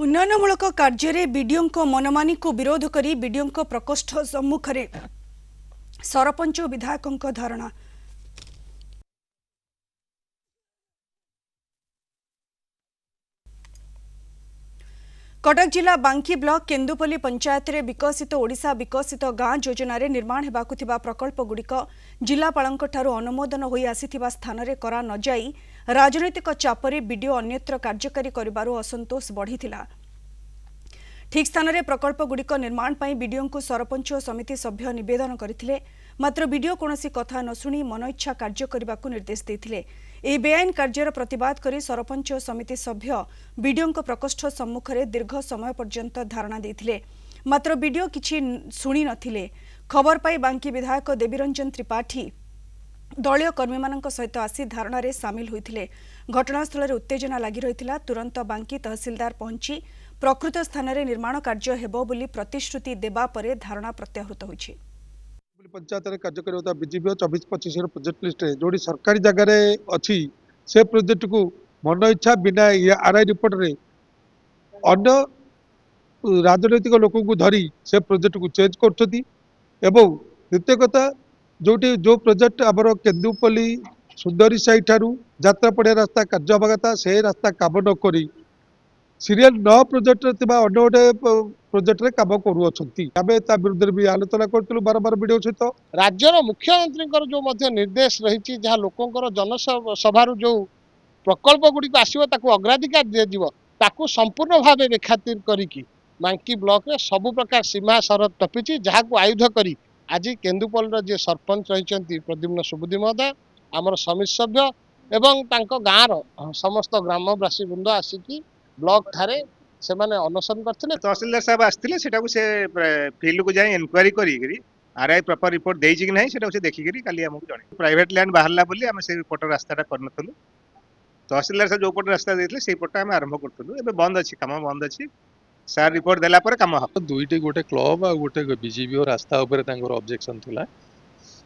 उन्नयनमूलक कार्य बीडीओ मनमानी को विरोध करी बीडीओ प्रकोष्ठ सम्मुखें सरपंच और विधायकों धारणा। कटक जिला बांकी ब्लॉक केन्दुपल्ली पंचायत रे विकसित ओडिशा विकसित गाँ योजना रे निर्माण हेबाकु थिबा प्रकल्प गुड़िक जिलापालंक ठारू अनुमोदन होई आसीथिबा स्थान रे करा न जाई राजनैतिक चापरे बीडीओ अन्यत्र कार्यकारी करिबारु असंतोष बढ़िथिला। ठीक स्थान में प्रकल्प गुड़िक निर्माण पर बीडीओ को सरपंच और समिति सभ्य निवेदन करथिले, मात्र बीडीओ कौनसी कथा न शुणी मन इच्छा कार्य करने को निर्देश देथिले। ए बेआईन कार्यर प्रतिवाद करी सरपंच और समिति सभ्य बीडीओ प्रकोष्ठ सम्मुखें दीर्घ समय पर्यंत धारणा देथिले, मात्र बीडीओ किछि शुणी नथिले। खबर पाई बांकी विधायक देवीरंजन त्रिपाठी दलीय कर्मी मानक सहित आसी धारणा रे सामिल होइथिले। घटनास्थल में उत्तेजना लगी रही। तुरंत बांकी तहसीलदार पहुंची प्रकृत स्थान में निर्माण कार्य हेबो बोली प्रतिश्रुति देबा परे धारणा प्रत्याहृत होइछि। पंचायत कार्य करता बीजीपी 24-25 प्रोजेक्ट लिस्ट जो सरकारी जगह अच्छी से प्रोजेक्ट को मन इच्छा बिना आरआई रिपोर्ट रे अन्य राजनैतिक लोक को धरी से प्रोजेक्ट को चेंज करछथि। एवं द्वितीय कथा जो प्रोजेक्ट आमर केन्दुपल्ली सुंदरी साई ठारू यात्रा पड़िया रास्ता कार्य हवा कथा से रास्ता काम न करी सीरियल 9 प्रोजेक्ट अन्य गोटे प्रोजेक्ट रे काम करुँच विरुद्ध भी आलोचना करूँ बारंबार वीडियो सहित राज्यर मुख्यमंत्री जो निर्देश रही जहाँ लोकंर जनसभा जो प्रकल्प गुड़िक आसो अग्राधिकार दिज्व संपूर्ण भाव बेखातिर करी बांकी ब्लॉक रे सबु प्रकार सीमा सरहद टपिची जहाँ को आयुध करी आज केन्दुपल्ली जी सरपंच रही प्रद्युम्न सुबुद्धि महोदय आमर समिति सभ्य एवं गाँव समस्त ग्रामवासी वृंद आसिकी ब्लॉक ठारे से माने अनशन करथिले। तहसीलदार साहब आस्थिले सेटाको से फील्ड को जाई इंक्वायरी करी आरआई प्रॉपर रिपोर्ट देइछि कि नाही सेटाको से देखि करी काली हमकु जणे प्राइवेट लैंड बाहरला बोली हम से रिपोर्ट रास्ताटा करनथलु। तहसीलदार साहब जो पट रास्ता देथिले सेई पटटा हम आरंभ करथलु। एबे बंद अछि, काम बंद अछि। सार रिपोर्ट देला पर काम ह दुईटी गोटे क्लब आ गोटे बीजीपी और रास्ता ऊपर तांकर ऑब्जेक्शन थिला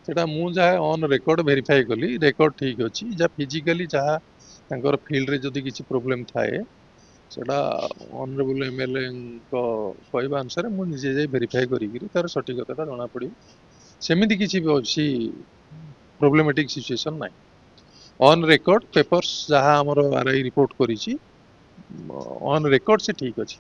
सेटा मु जा ऑन रिकॉर्ड वेरीफाई कली रिकॉर्ड ठीक अछि। जा फिजिकली जहा तांकर फील्ड रे जदी किछि प्रॉब्लम थाए सेटा ऑनरेबल एमएलए को कहवा अनुसार मु निजे जाई वेरीफाई करी तार सटीकता जना पड़ी सेमिति किछि भी अछि प्रॉब्लमेटिक सिचुएशन नाही। ऑन रिकॉर्ड पेपर्स जहा हमर आरआई रिपोर्ट करिछि ऑन रिकॉर्ड से ठीक अछि।